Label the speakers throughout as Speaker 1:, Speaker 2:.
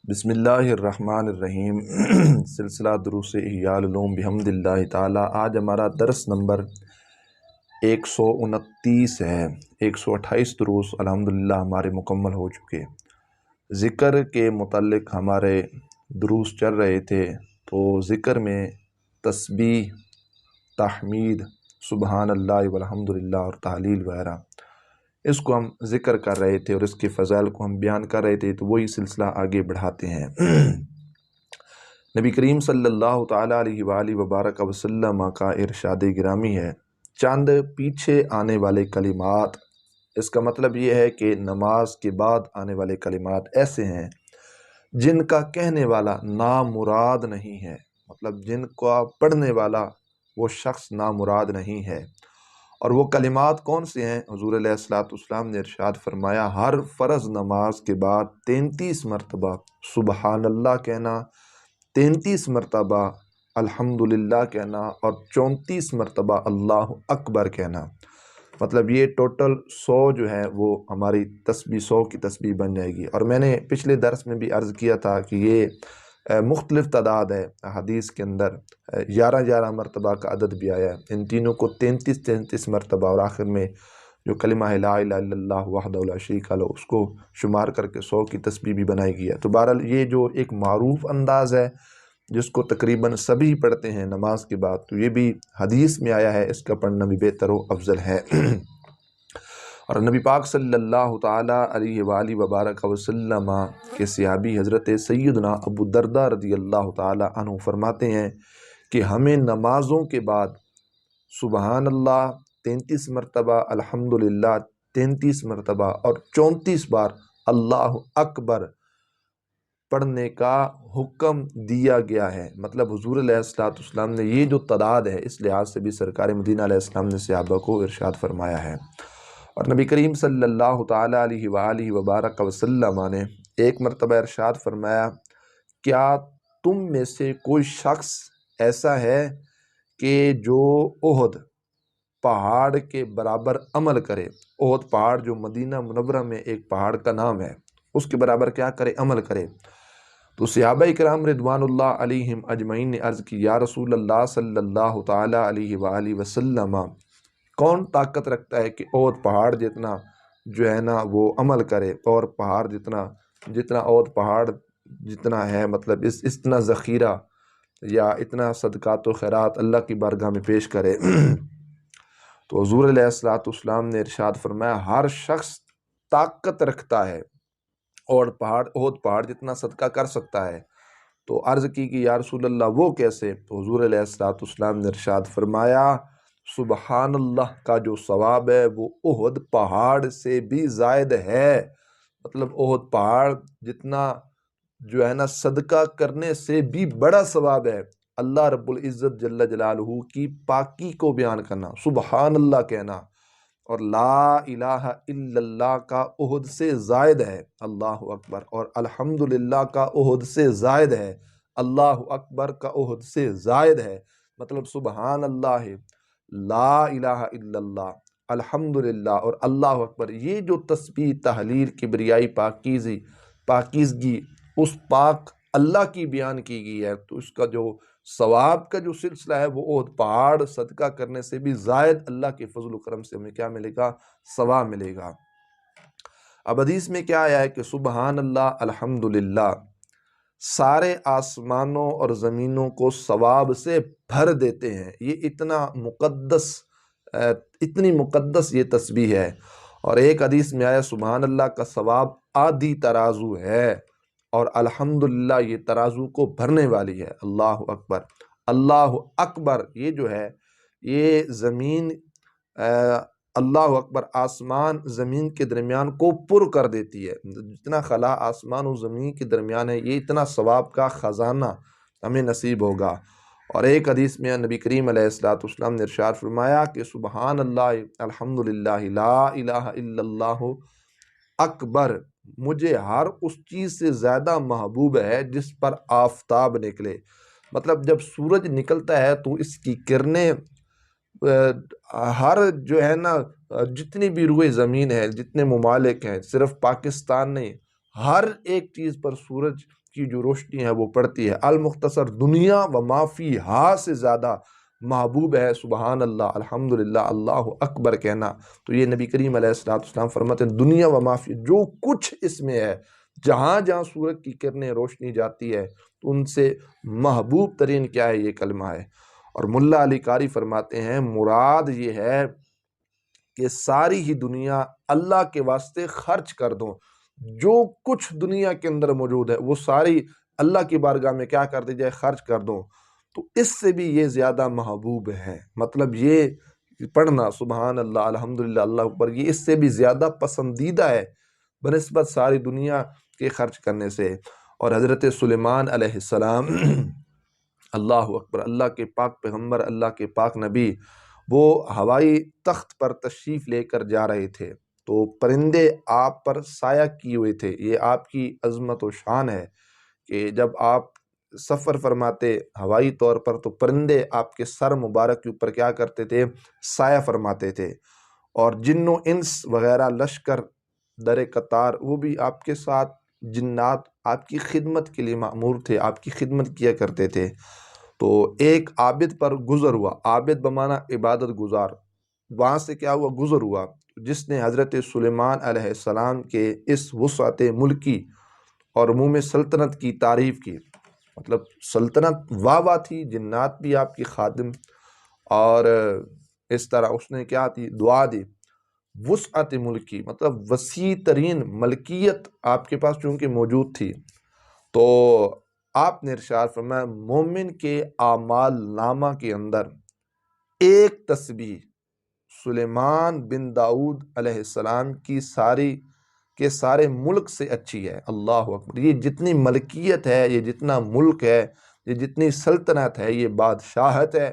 Speaker 1: بسم اللہ الرحمن الرحیم سلسلہ دروس احیاء العلوم بحمد اللہ تعالی۔ آج ہمارا درس نمبر 129 ہے۔ 128 دروس الحمدللہ ہمارے مکمل ہو چکے۔ ذکر کے متعلق ہمارے دروس چل رہے تھے، تو ذکر میں تسبیح، تحمید، سبحان اللہ والحمدللہ اور تحلیل وغیرہ، اس کو ہم ذکر کر رہے تھے اور اس کے فضائل کو ہم بیان کر رہے تھے، تو وہی سلسلہ آگے بڑھاتے ہیں۔ نبی کریم صلی اللہ تعالیٰ علیہ وآلہ وبارک وسلم کا ارشاد گرامی ہے، چند پیچھے آنے والے کلمات، اس کا مطلب یہ ہے کہ نماز کے بعد آنے والے کلمات ایسے ہیں جن کا کہنے والا نامراد نہیں ہے، مطلب جن کا پڑھنے والا وہ شخص نامراد نہیں ہے۔ اور وہ کلمات کون سے ہیں؟ حضور علیہ السلام نے ارشاد فرمایا، ہر فرض نماز کے بعد 33 مرتبہ سبحان اللہ کہنا، 33 مرتبہ الحمدللہ کہنا اور 34 مرتبہ اللہ اکبر کہنا۔ مطلب یہ ٹوٹل 100 جو ہے وہ ہماری تسبیح، 100 کی تسبیح بن جائے گی۔ اور میں نے پچھلے درس میں بھی عرض کیا تھا کہ یہ مختلف تعداد ہے، حدیث کے اندر 11 مرتبہ کا عدد بھی آیا ہے، ان تینوں کو 33 مرتبہ، اور آخر میں جو کلمہ ہے لا الہ الا اللہ وحدہ لا شریک لہ، اس کو شمار کر کے 100 کی تسبیح بھی بنائی گئی ہے۔ تو بہرحال یہ جو ایک معروف انداز ہے جس کو تقریباً سبھی پڑھتے ہیں نماز کے بعد، تو یہ بھی حدیث میں آیا ہے، اس کا پڑھنا بھی بہتر و افضل ہے۔ اور نبی پاک صلی اللہ تعالیٰ علیہ وآلہ وبارک وسلم کے صحابی حضرت سیدنا ابو الدرداء رضی اللہ تعالیٰ عنہ فرماتے ہیں کہ ہمیں نمازوں کے بعد سبحان اللہ 33 مرتبہ، الحمدللہ 33 مرتبہ اور 34 بار اللہ اکبر پڑھنے کا حکم دیا گیا ہے۔ مطلب حضور علیہ السلام نے یہ جو تعداد ہے، اس لحاظ سے بھی سرکار مدینہ علیہ السلام نے صحابہ کو ارشاد فرمایا ہے۔ اور نبی کریم صلی اللہ تعالیٰ علیہ وآلہ وبارک وسلم نے ایک مرتبہ ارشاد فرمایا، کیا تم میں سے کوئی شخص ایسا ہے کہ جو احد پہاڑ کے برابر عمل کرے؟ احد پہاڑ جو مدینہ منورہ میں ایک پہاڑ کا نام ہے، اس کے برابر کیا کرے؟ عمل کرے۔ تو صحابہ کرام رضوان اللہ علیہم اجمعین نے عرض کی، یا رسول اللہ صلی اللہ تعالیٰ علیہ وآلہ وسلم، کون طاقت رکھتا ہے کہ احد پہاڑ جتنا جو ہے نا وہ عمل کرے، اور پہاڑ جتنا احد پہاڑ جتنا ہے، مطلب اتنا ذخیرہ یا اتنا صدقات و خیرات اللہ کی بارگاہ میں پیش کرے۔ تو حضور علیہ السلام نے ارشاد فرمایا، ہر شخص طاقت رکھتا ہے اور احد پہاڑ جتنا صدقہ کر سکتا ہے۔ تو عرض کی کہ یا رسول اللہ وہ کیسے؟ تو حضور علیہ السلام نے ارشاد فرمایا، سبحان اللہ کا جو ثواب ہے وہ احد پہاڑ سے بھی زائد ہے۔ مطلب احد پہاڑ جتنا جو ہے نا صدقہ کرنے سے بھی بڑا ثواب ہے۔ اللہ رب العزت جل جلالہ کی پاکی کو بیان کرنا، سبحان اللہ کہنا، اور لا الہ الا اللہ کا احد سے زائد ہے، اللہ اکبر، اور الحمدللہ کا احد سے زائد ہے، اللہ اکبر کا احد سے زائد ہے۔ مطلب سبحان اللہ، لا الہ الا اللہ، الحمدللہ اور اللہ اکبر، یہ جو تسبیح، تحلیل، کبریائی، پاکیزگی اس پاک اللہ کی بیان کی گئی ہے، تو اس کا جو ثواب کا جو سلسلہ ہے وہ احد پہاڑ صدقہ کرنے سے بھی زائد اللہ کے فضل و کرم سے ہمیں کیا ملے گا؟ ثواب ملے گا۔ اب حدیث میں کیا آیا ہے کہ سبحان اللہ، الحمدللہ سارے آسمانوں اور زمینوں کو ثواب سے بھر دیتے ہیں۔ یہ اتنی مقدس یہ تسبیح ہے۔ اور ایک حدیث میں آیا، سبحان اللہ کا ثواب آدھی ترازو ہے، اور الحمدللہ یہ ترازو کو بھرنے والی ہے۔ اللہ اکبر، اللہ اکبر، یہ جو ہے یہ زمین، اللہ اکبر آسمان زمین کے درمیان کو پر کر دیتی ہے۔ جتنا خلا آسمان و زمین کے درمیان ہے، یہ اتنا ثواب کا خزانہ ہمیں نصیب ہوگا۔ اور ایک حدیث میں نبی کریم علیہ السلام نے ارشاد فرمایا کہ سبحان اللہ، الحمدللہ، لا الہ الا اللہ اکبر، مجھے ہر اس چیز سے زیادہ محبوب ہے جس پر آفتاب نکلے۔ مطلب جب سورج نکلتا ہے تو اس کی کرنیں ہر جو ہے نا جتنی بھی روئے زمین ہے، جتنے ممالک ہیں، صرف پاکستان نہیں، ہر ایک چیز پر سورج کی جو روشنی ہے وہ پڑتی ہے۔ المختصر دنیا و ما فیہا سے زیادہ محبوب ہے سبحان اللہ الحمدللہ اللہ اکبر کہنا۔ تو یہ نبی کریم علیہ السلام فرماتے ہیں دنیا و ما فی، جو کچھ اس میں ہے، جہاں جہاں سورج کی کرنیں روشنی جاتی ہے تو ان سے محبوب ترین کیا ہے؟ یہ کلمہ ہے۔ اور ملا علی قاری فرماتے ہیں مراد یہ ہے کہ ساری ہی دنیا اللہ کے واسطے خرچ کر دو، جو کچھ دنیا کے اندر موجود ہے وہ ساری اللہ کی بارگاہ میں کیا کر دی جائے؟ خرچ کر دو، تو اس سے بھی یہ زیادہ محبوب ہے۔ مطلب یہ پڑھنا سبحان اللہ الحمدللہ اللہ اکبر، یہ اس سے بھی زیادہ پسندیدہ ہے بنسبت ساری دنیا کے خرچ کرنے سے۔ اور حضرت سلیمان علیہ السلام اللہ اکبر، اللہ کے پاک پیغمبر، اللہ کے پاک نبی، وہ ہوائی تخت پر تشریف لے کر جا رہے تھے تو پرندے آپ پر سایہ کیے ہوئے تھے۔ یہ آپ کی عظمت و شان ہے کہ جب آپ سفر فرماتے ہوائی طور پر تو پرندے آپ کے سر مبارک کے اوپر کیا کرتے تھے؟ سایہ فرماتے تھے۔ اور جن و انس وغیرہ لشکر در قطار وہ بھی آپ کے ساتھ، جنات آپ کی خدمت کے لیے مأمور تھے، آپ کی خدمت کیا کرتے تھے۔ تو ایک عابد پر گزر ہوا، عابد بمانا عبادت گزار، وہاں سے کیا ہوا؟ گزر ہوا، جس نے حضرت سلیمان علیہ السلام کے اس وسعت ملکی اور عموم سلطنت کی تعریف کی۔ مطلب سلطنت واہ واہ تھی، جنات بھی آپ کی خادم، اور اس طرح اس نے کیا تھی؟ دعا دی۔ وسعت ملکی مطلب وسیع ترین ملکیت آپ کے پاس چونکہ موجود تھی، تو آپ نے ارشاد فرمایا مومن کے اعمال نامہ کے اندر ایک تسبیح سلیمان بن داؤد علیہ السلام کی سارے ملک سے اچھی ہے۔ اللہ اکبر، یہ جتنی ملکیت ہے، یہ جتنا ملک ہے، یہ جتنی سلطنت ہے، یہ بادشاہت ہے،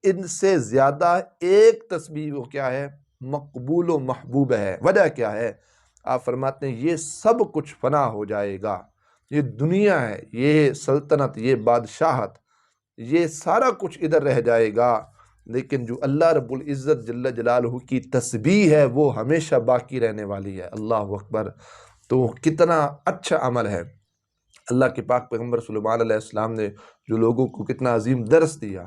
Speaker 1: ان سے زیادہ ایک تسبیح وہ کیا ہے؟ مقبول و محبوب ہے۔ وجہ کیا ہے؟ آپ فرماتے ہیں یہ سب کچھ فنا ہو جائے گا، یہ دنیا ہے، یہ سلطنت، یہ بادشاہت، یہ سارا کچھ ادھر رہ جائے گا، لیکن جو اللہ رب العزت جل جلالہ کی تسبیح ہے وہ ہمیشہ باقی رہنے والی ہے۔ اللہ اکبر، تو کتنا اچھا عمل ہے۔ اللہ کے پاک پیغمبر سلیمان علیہ السلام نے جو لوگوں کو کتنا عظیم درس دیا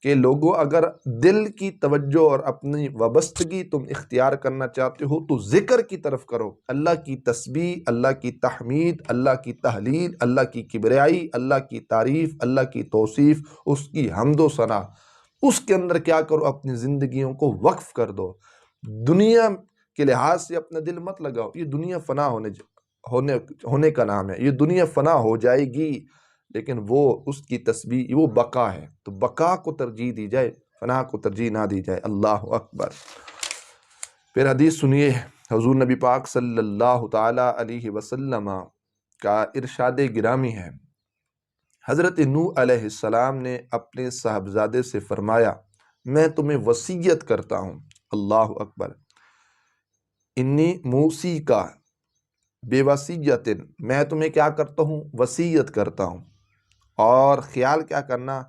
Speaker 1: کہ لوگوں اگر دل کی توجہ اور اپنی وابستگی تم اختیار کرنا چاہتے ہو تو ذکر کی طرف کرو، اللہ کی تسبیح، اللہ کی تحمید، اللہ کی تحلیل، اللہ کی کبریائی، اللہ کی تعریف، اللہ کی توصیف، اس کی حمد و ثنا، اس کے اندر کیا کرو؟ اپنی زندگیوں کو وقف کر دو۔ دنیا کے لحاظ سے اپنا دل مت لگاؤ، یہ دنیا فنا ہونے کا نام ہے، یہ دنیا فنا ہو جائے گی، لیکن وہ اس کی تسبیح وہ بقا ہے، تو بقا کو ترجیح دی جائے، فنا کو ترجیح نہ دی جائے۔ اللہ اکبر۔ پھر حدیث سنیے، حضور نبی پاک صلی اللہ تعالی علیہ وسلم کا ارشاد گرامی ہے، حضرت نوح علیہ السلام نے اپنے صاحبزادے سے فرمایا میں تمہیں وصیت کرتا ہوں، اللہ اکبر، انی موسی کا بے وصیت، میں تمہیں کیا کرتا ہوں؟ وصیت کرتا ہوں۔ اور خیال کیا کرنا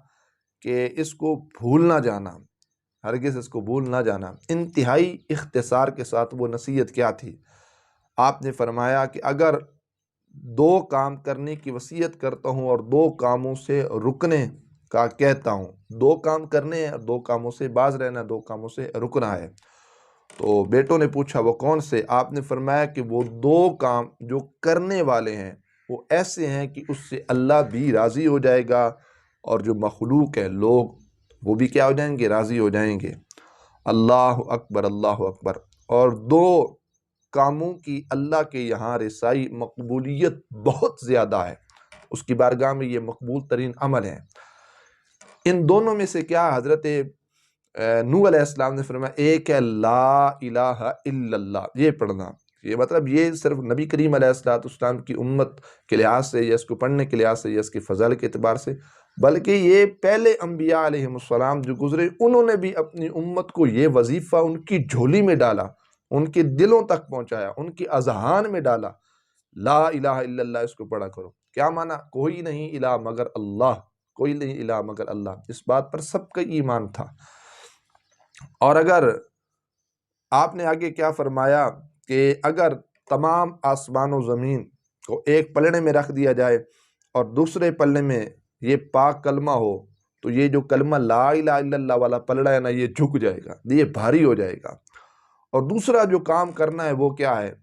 Speaker 1: کہ اس کو بھول نہ جانا، ہرگز اس کو بھول نہ جانا۔ انتہائی اختصار کے ساتھ وہ نصیحت کیا تھی؟ آپ نے فرمایا کہ اگر دو کام کرنے کی وصیت کرتا ہوں اور دو کاموں سے رکنے کا کہتا ہوں، دو کام کرنے ہیں، دو کاموں سے باز رہنا، دو کاموں سے رکنا ہے، تو بیٹوں نے پوچھا وہ کون سے؟ آپ نے فرمایا کہ وہ دو کام جو کرنے والے ہیں وہ ایسے ہیں کہ اس سے اللہ بھی راضی ہو جائے گا اور جو مخلوق ہے، لوگ، وہ بھی کیا ہو جائیں گے؟ راضی ہو جائیں گے۔ اللہ اکبر، اللہ اکبر۔ اور دو کاموں کی اللہ کے یہاں رسائی، مقبولیت بہت زیادہ ہے، اس کی بارگاہ میں یہ مقبول ترین عمل ہے۔ ان دونوں میں سے کیا؟ حضرت نوح علیہ السلام نے فرمایا ایک ہے لا الہ الا اللہ، یہ پڑھنا۔ یہ مطلب یہ صرف نبی کریم علیہ السلام کی امت کے لحاظ سے یا اس کو پڑھنے کے لحاظ سے یا اس کی فضائل کے اعتبار سے، بلکہ یہ پہلے انبیاء علیہ السلام جو گزرے انہوں نے بھی اپنی امت کو یہ وظیفہ ان کی جھولی میں ڈالا، ان کے دلوں تک پہنچایا، ان کی اذہان میں ڈالا، لا الہ الا اللہ، اس کو پڑھا کرو۔ کیا معنی؟ کوئی نہیں الہ مگر اللہ، کوئی نہیں الہ مگر اللہ، اس بات پر سب کا ایمان تھا۔ اور اگر آپ نے آگے کیا فرمایا کہ اگر تمام آسمان و زمین کو ایک پلڑے میں رکھ دیا جائے اور دوسرے پلڑے میں یہ پاک کلمہ ہو، تو یہ جو کلمہ لا الہ الا اللہ والا پلڑا ہے نا، یہ جھک جائے گا، یہ بھاری ہو جائے گا۔ اور دوسرا جو کام کرنا ہے وہ کیا ہے؟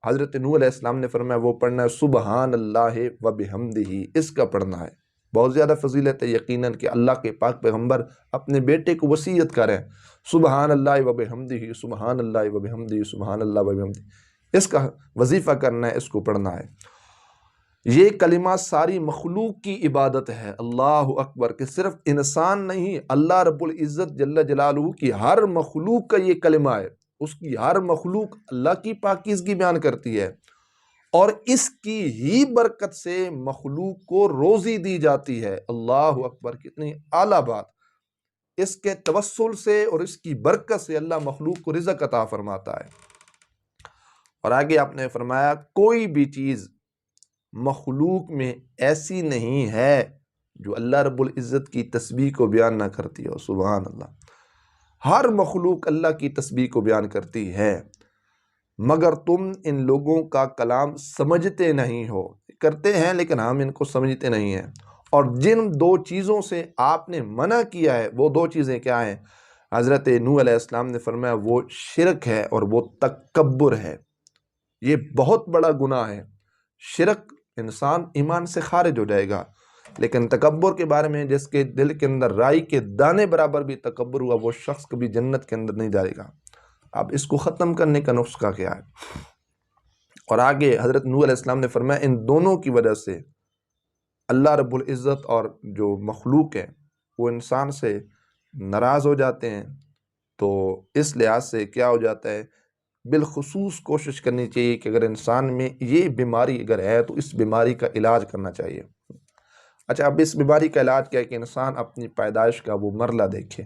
Speaker 1: حضرت نوح علیہ السلام نے فرمایا وہ پڑھنا ہے سبحان اللہ و بحمدہ، اس کا پڑھنا ہے۔ بہت زیادہ فضیلت ہے یقیناً کہ اللہ کے پاک پیغمبر اپنے بیٹے کو وصیت کریں سبحان اللہ و بحمدہ، سبحان اللہ و بحمدہ، سبحان اللہ و بحمدہ، اس کا وظیفہ کرنا ہے، اس کو پڑھنا ہے۔ یہ کلمہ ساری مخلوق کی عبادت ہے، اللہ اکبر، کہ صرف انسان نہیں، اللہ رب العزت جل جلالہ کی ہر مخلوق کا یہ کلمہ ہے۔ اس کی ہر مخلوق اللہ کی پاکیزگی بیان کرتی ہے، اور اس کی ہی برکت سے مخلوق کو روزی دی جاتی ہے۔ اللہ اکبر، کتنی اعلیٰ بات! اس کے توسل سے اور اس کی برکت سے اللہ مخلوق کو رزق عطا فرماتا ہے۔ اور آگے آپ نے فرمایا کوئی بھی چیز مخلوق میں ایسی نہیں ہے جو اللہ رب العزت کی تسبیح کو بیان نہ کرتی ہو۔ سبحان اللہ، ہر مخلوق اللہ کی تسبیح کو بیان کرتی ہے، مگر تم ان لوگوں کا کلام سمجھتے نہیں ہو۔ کرتے ہیں لیکن ہم ان کو سمجھتے نہیں ہیں۔ اور جن دو چیزوں سے آپ نے منع کیا ہے، وہ دو چیزیں کیا ہیں؟ حضرت نوح علیہ السلام نے فرمایا وہ شرک ہے اور وہ تکبر ہے۔ یہ بہت بڑا گناہ ہے۔ شرک انسان ایمان سے خارج ہو جائے گا، لیکن تکبر کے بارے میں جس کے دل کے اندر رائی کے دانے برابر بھی تکبر ہوا، وہ شخص کبھی جنت کے اندر نہیں جائے گا۔ اب اس کو ختم کرنے کا نسخہ کیا ہے؟ اور آگے حضرت نوح علیہ السلام نے فرمایا ان دونوں کی وجہ سے اللہ رب العزت اور جو مخلوق ہے وہ انسان سے ناراض ہو جاتے ہیں۔ تو اس لحاظ سے کیا ہو جاتا ہے؟ بالخصوص کوشش کرنی چاہیے کہ اگر انسان میں یہ بیماری اگر ہے تو اس بیماری کا علاج کرنا چاہیے۔ اچھا، اب اس بیماری کا علاج کیا ہے؟ کہ انسان اپنی پیدائش کا وہ مرحلہ دیکھے۔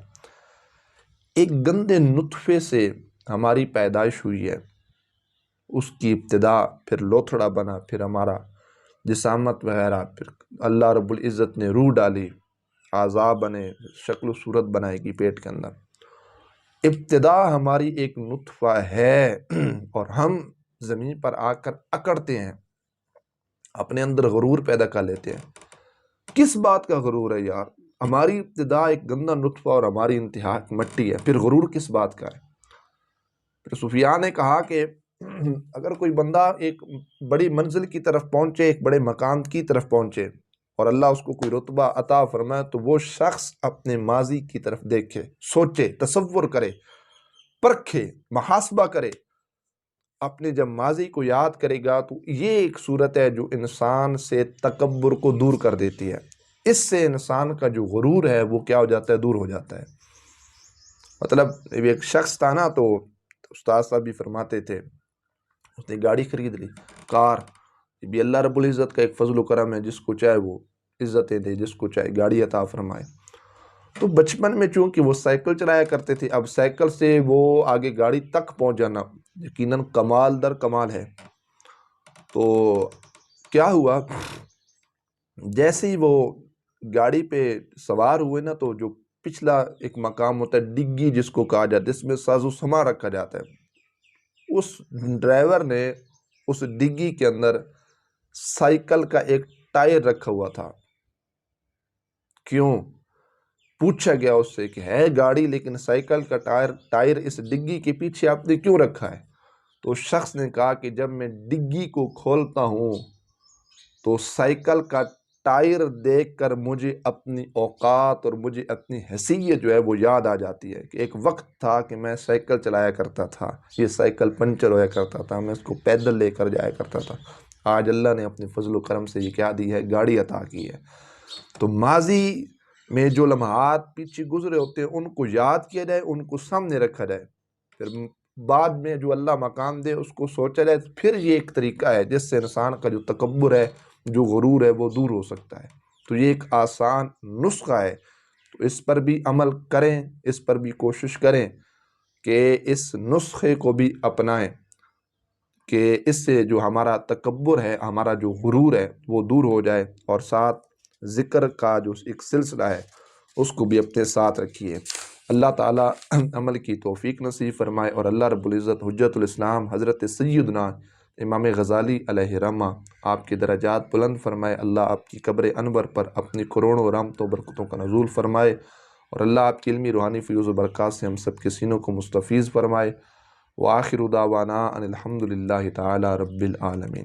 Speaker 1: ایک گندے نطفے سے ہماری پیدائش ہوئی ہے، اس کی ابتدا، پھر لوتھڑا بنا، پھر ہمارا جسامت وغیرہ، پھر اللہ رب العزت نے روح ڈالی، اعضاء بنے، شکل و صورت بنائے گی پیٹ کے اندر۔ ابتدا ہماری ایک نطفہ ہے اور ہم زمین پر آ کر اکڑتے ہیں، اپنے اندر غرور پیدا کر لیتے ہیں۔ کس بات کا غرور ہے یار؟ ہماری ابتدا ایک گندا نطفہ اور ہماری انتہا مٹی ہے، پھر غرور کس بات کا ہے؟ پھر صوفیاء نے کہا کہ اگر کوئی بندہ ایک بڑی منزل کی طرف پہنچے، ایک بڑے مقام کی طرف پہنچے اور اللہ اس کو کوئی رتبہ عطا فرمائے، تو وہ شخص اپنے ماضی کی طرف دیکھے، سوچے، تصور کرے، پرکھے، محاسبہ کرے۔ اپنے جب ماضی کو یاد کرے گا تو یہ ایک صورت ہے جو انسان سے تکبر کو دور کر دیتی ہے۔ اس سے انسان کا جو غرور ہے وہ کیا ہو جاتا ہے؟ دور ہو جاتا ہے۔ مطلب ایک شخص تھا نا، تو استاد صاحب بھی فرماتے تھے، اس نے گاڑی خرید لی، کار، یہ بھی اللہ رب العزت کا ایک فضل و کرم ہے، جس کو چاہے وہ عزتیں دے، جس کو چاہے گاڑی عطا فرمائے۔ تو بچپن میں چونکہ وہ سائیکل چلایا کرتے تھے، اب سائیکل سے وہ آگے گاڑی تک پہنچ جانا یقیناً کمال در کمال ہے۔ تو کیا ہوا، جیسے ہی وہ گاڑی پہ سوار ہوئے نا، تو جو پچھلا ایک مقام ہوتا ہے ڈگی جس کو کہا جاتا ہے، جس میں ساز و سامان رکھا جاتا ہے، اس ڈرائیور نے اس ڈگی کے اندر سائیکل کا ایک ٹائر رکھا ہوا تھا۔ کیوں؟ پوچھا گیا اس سے کہ ہے گاڑی لیکن سائیکل کا ٹائر اس ڈگی کے پیچھے آپ نے کیوں رکھا ہے؟ تو شخص نے کہا کہ جب میں ڈگی کو کھولتا ہوں تو سائیکل کا ٹائر دیکھ کر مجھے اپنی اوقات اور مجھے اپنی حیثیت جو ہے وہ یاد آ جاتی ہے کہ ایک وقت تھا کہ میں سائیکل چلایا کرتا تھا، یہ سائیکل پنچر ہویا کرتا تھا، میں اس کو پیدل لے کر جایا کرتا تھا۔ آج اللہ نے اپنے فضل و کرم سے یہ کیا دی ہے؟ گاڑی عطا کی ہے۔ تو ماضی میں جو لمحات پیچھے گزرے ہوتے ہیں ان کو یاد کیا جائے، ان کو سامنے رکھا جائے، پھر بعد میں جو اللہ مقام دے اس کو سوچا جائے۔ پھر یہ ایک طریقہ ہے جس سے انسان کا جو تکبر ہے، جو غرور ہے، وہ دور ہو سکتا ہے۔ تو یہ ایک آسان نسخہ ہے، تو اس پر بھی عمل کریں، اس پر بھی کوشش کریں کہ اس نسخے کو بھی اپنائیں، کہ اس سے جو ہمارا تکبر ہے، ہمارا جو غرور ہے وہ دور ہو جائے، اور ساتھ ذکر کا جو ایک سلسلہ ہے اس کو بھی اپنے ساتھ رکھیے۔ اللہ تعالیٰ عمل کی توفیق نصیب فرمائے، اور اللہ رب العزت حجت الاسلام حضرت سیدنا امام غزالی علیہ رحمہ آپ کے درجات بلند فرمائے، اللہ آپ کی قبر انور پر اپنی کروڑوں رحمتوں و برکتوں کا نزول فرمائے، اور اللہ آپ کی علمی روحانی فیوز و برکات سے ہم سب کے سینوں کو مستفیض فرمائے۔ وآخر دعوانا ان الحمد للہ تعالی رب العالمین۔